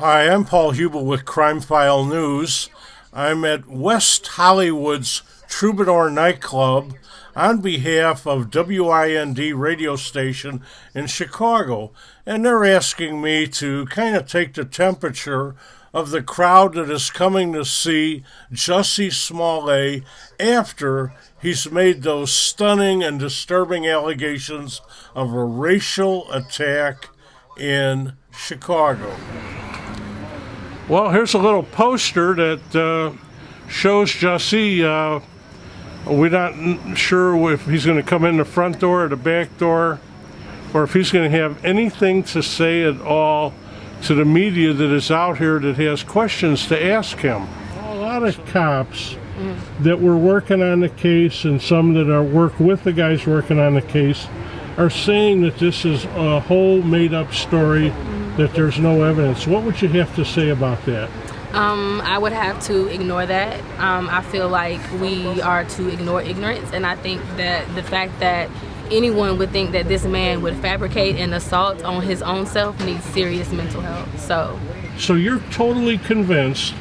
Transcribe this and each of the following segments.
Hi, I'm Paul Hubel with Crimefile News. I'm at West Hollywood's Troubadour nightclub on behalf of WIND radio station in Chicago, and they're asking me to kind of take the temperature of the crowd that is coming to see Jussie Smollett after he's made those stunning and disturbing allegations of a racial attack in Chicago. Well, here's a little poster that shows Jussie. We're not sure if he's going to come in the front door or the back door, or if he's going to have anything to say at all to the media that is out here that has questions to ask him. A lot of cops that were working on the case and some that are work with the guys working on the case are saying that this is a whole made-up story, that there's no evidence. What would you have to say about that? I would have to ignore that. I feel like we are to ignore ignorance, and I think that the fact that anyone would think that this man would fabricate an assault on his own self needs serious mental health. So you're totally convinced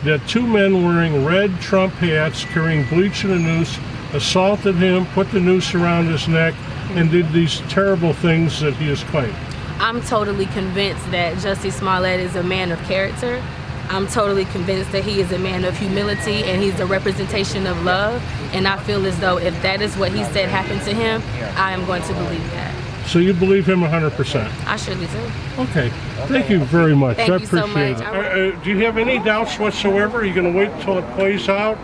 that two men wearing red Trump hats, carrying bleach and a noose, assaulted him, put the noose around his neck, and did these terrible things that he has claimed? I'm totally convinced that Jussie Smollett is a man of character. I'm totally convinced that he is a man of humility and he's a representation of love. And I feel as though if that is what he said happened to him, I am going to believe that. So you believe him 100%? I surely do. Okay. Thank you very much. Thank I you so appreciate much. it. Do you have any doubts whatsoever? Are you going to wait until it plays out?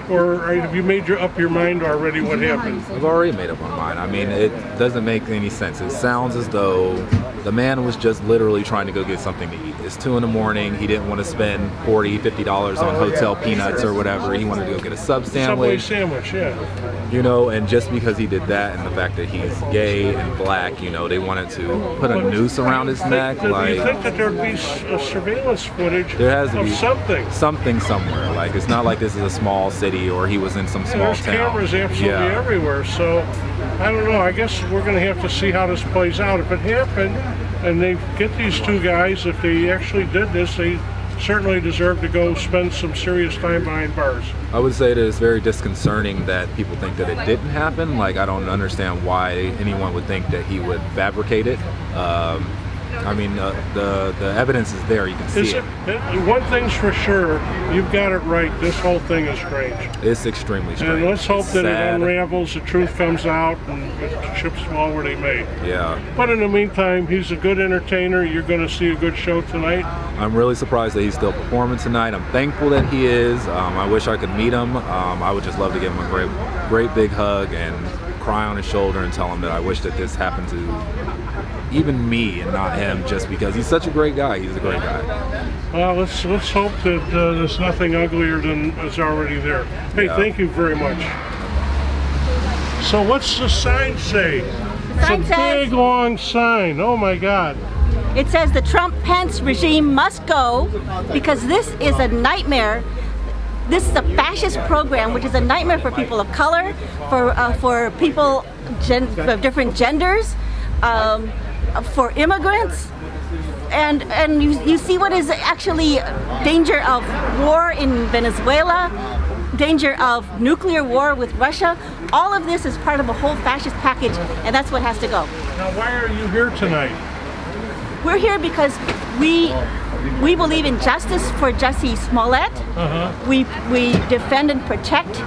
Or have you made up your mind already what happened? I've already made up my mind. I mean, it doesn't make any sense. It sounds as though the man was just literally trying to go get something to eat. It's 2 a.m. He didn't want to spend $40, $50 on hotel peanuts or whatever. He wanted to go get a sub sandwich. Subway sandwich, yeah. You know, and just because he did that and the fact that he's gay and black, you know, they wanted to put a noose around his neck. Do you think that there'd be surveillance footage there has to of be something? Something somewhere. Like, it's not like this is a small city or he was in some small there's town. Cameras absolutely everywhere, so I don't know. I guess we're going to have to see how this plays out. If it happened and they get these two guys, if they actually did this, they certainly deserve to go spend some serious time behind bars. I would say that it's very disconcerting that people think that it didn't happen. Like, I don't understand why anyone would think that he would fabricate it. I mean, the evidence is there. You can see it. One thing's for sure, you've got it right. This whole thing is strange. It's extremely strange. And let's hope that sad. It unravels, the truth comes out, and the chips fall where they may. Yeah. But in the meantime, he's a good entertainer. You're going to see a good show tonight. I'm really surprised that he's still performing tonight. I'm thankful that he is. I wish I could meet him. I would just love to give him a great big hug and cry on his shoulder and tell him that I wish that this happened to even me and not him, just because he's such a great guy. He's a great guy. Well, let's hope that there's nothing uglier than is already there. Hey, Thank you very much. So what's the sign say? It's a big, long sign. Oh, my God. It says the Trump-Pence regime must go because this is a nightmare. This is a fascist program, which is a nightmare for people of color, for people of different genders, for immigrants, and you see what is actually danger of war in Venezuela, danger of nuclear war with Russia. All of this is part of a whole fascist package, and that's what has to go. Now, why are you here tonight? We're here because we believe in justice for Jussie Smollett. We defend and protect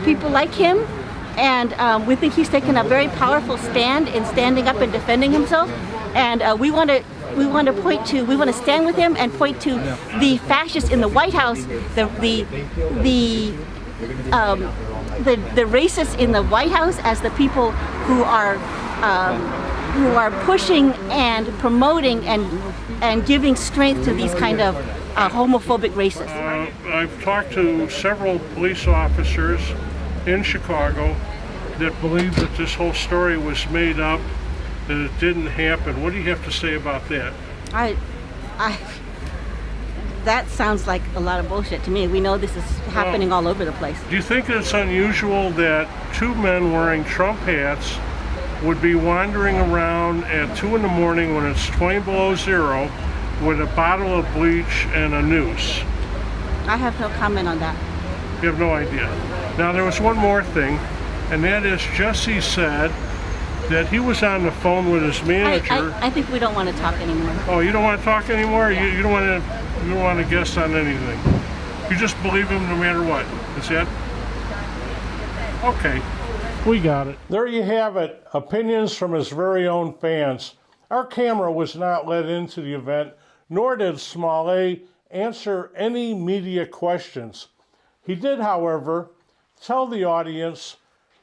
people like him, and we think he's taken a very powerful stand in standing up and defending himself. And we want to stand with him and point to the fascists in the White House, the racists in the White House as the people who are pushing and promoting and giving strength to these kind of homophobic racists. I've talked to several police officers in Chicago that believe that this whole story was made up, that it didn't happen. What do you have to say about that? That sounds like a lot of bullshit to me. We know this is happening all over the place. Do you think it's unusual that two men wearing Trump hats would be wandering around at 2 in the morning when it's 20 below zero with a bottle of bleach and a noose. I have no comment on that. You have no idea. Now there was one more thing, and that is Jussie said that he was on the phone with his manager. I think we don't want to talk anymore. Oh, you don't want to talk anymore? Yeah. You don't want to guess on anything. You just believe him no matter what. Is that? Okay. We got it. There you have it. Opinions from his very own fans. Our camera was not let into the event, nor did Smollett answer any media questions. He did, however, tell the audience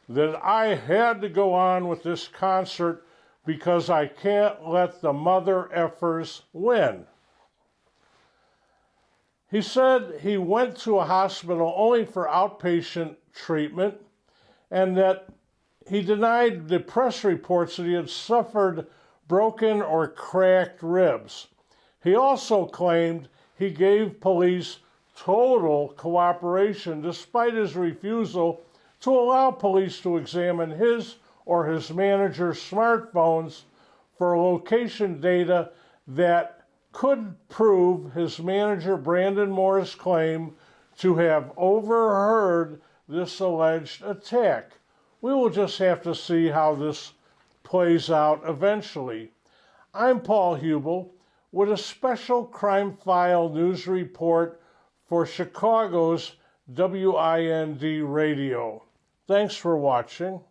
that I had to go on with this concert because I can't let the mother effers win. He said he went to a hospital only for outpatient treatment and that he denied the press reports that he had suffered broken or cracked ribs. He also claimed he gave police total cooperation despite his refusal to allow police to examine his or his manager's smartphones for location data that could prove his manager Brandon Moore's claim to have overheard this alleged attack. We will just have to see how this plays out eventually. I'm Paul Hubel with a special Crimefile news report for Chicago's WIND Radio. Thanks for watching.